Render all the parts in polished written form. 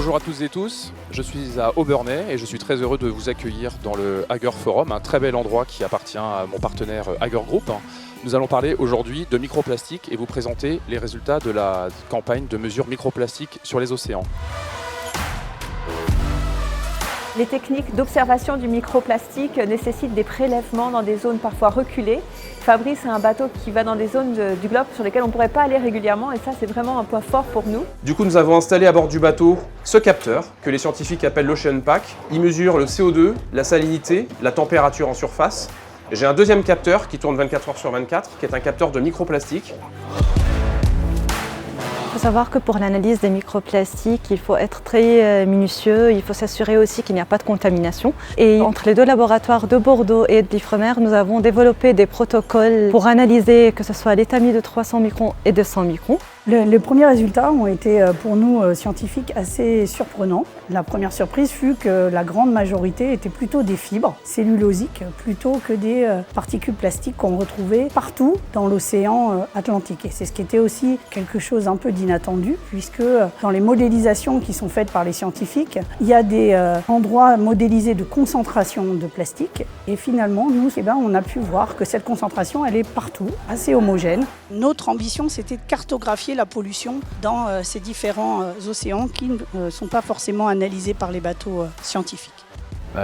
Bonjour à toutes et tous, je suis à Obernai et je suis très heureux de vous accueillir dans le Hager Forum, un très bel endroit qui appartient à mon partenaire Hager Group. Nous allons parler aujourd'hui de microplastique et vous présenter les résultats de la campagne de mesure microplastique sur les océans. Les techniques d'observation du microplastique nécessitent des prélèvements dans des zones parfois reculées. Fabrice est un bateau qui va dans des zones du globe sur lesquelles on ne pourrait pas aller régulièrement et ça c'est vraiment un point fort pour nous. Du coup nous avons installé à bord du bateau ce capteur que les scientifiques appellent l'Ocean Pack. Il mesure le CO2, la salinité, la température en surface. J'ai un deuxième capteur qui tourne 24 heures sur 24 qui est un capteur de microplastique. Il faut savoir que pour l'analyse des microplastiques, il faut être très minutieux, il faut s'assurer aussi qu'il n'y a pas de contamination. Et entre les deux laboratoires de Bordeaux et de l'Ifremer, nous avons développé des protocoles pour analyser que ce soit l'étami de 300 microns et de 100 microns. Les premiers résultats ont été pour nous scientifiques assez surprenants. La première surprise fut que la grande majorité était plutôt des fibres cellulosiques plutôt que des particules plastiques qu'on retrouvait partout dans l'océan Atlantique. Et c'est ce qui était aussi quelque chose un peu d'inattendu puisque dans les modélisations qui sont faites par les scientifiques, il y a des endroits modélisés de concentration de plastique et finalement nous on a pu voir que cette concentration elle est partout, assez homogène. Notre ambition c'était de cartographier la pollution dans ces différents océans qui ne sont pas forcément analysés par les bateaux scientifiques.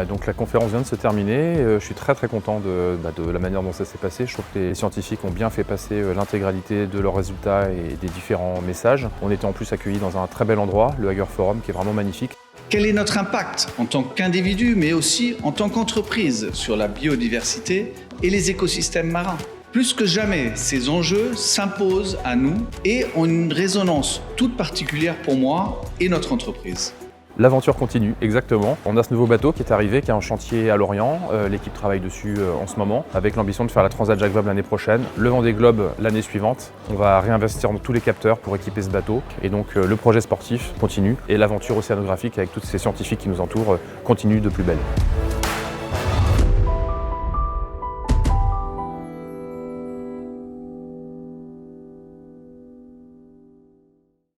Donc la conférence vient de se terminer, je suis très content de la manière dont ça s'est passé. Je trouve que les scientifiques ont bien fait passer l'intégralité de leurs résultats et des différents messages. On était en plus accueillis dans un très bel endroit, le Hager Forum, qui est vraiment magnifique. Quel est notre impact en tant qu'individu, mais aussi en tant qu'entreprise sur la biodiversité et les écosystèmes marins ? Plus que jamais, ces enjeux s'imposent à nous et ont une résonance toute particulière pour moi et notre entreprise. L'aventure continue, exactement. On a ce nouveau bateau qui est arrivé, qui est en chantier à Lorient. L'équipe travaille dessus en ce moment, avec l'ambition de faire la Transat Jacques Vabre l'année prochaine, le Vendée Globe l'année suivante. On va réinvestir dans tous les capteurs pour équiper ce bateau. Et donc le projet sportif continue et l'aventure océanographique avec tous ces scientifiques qui nous entourent continue de plus belle.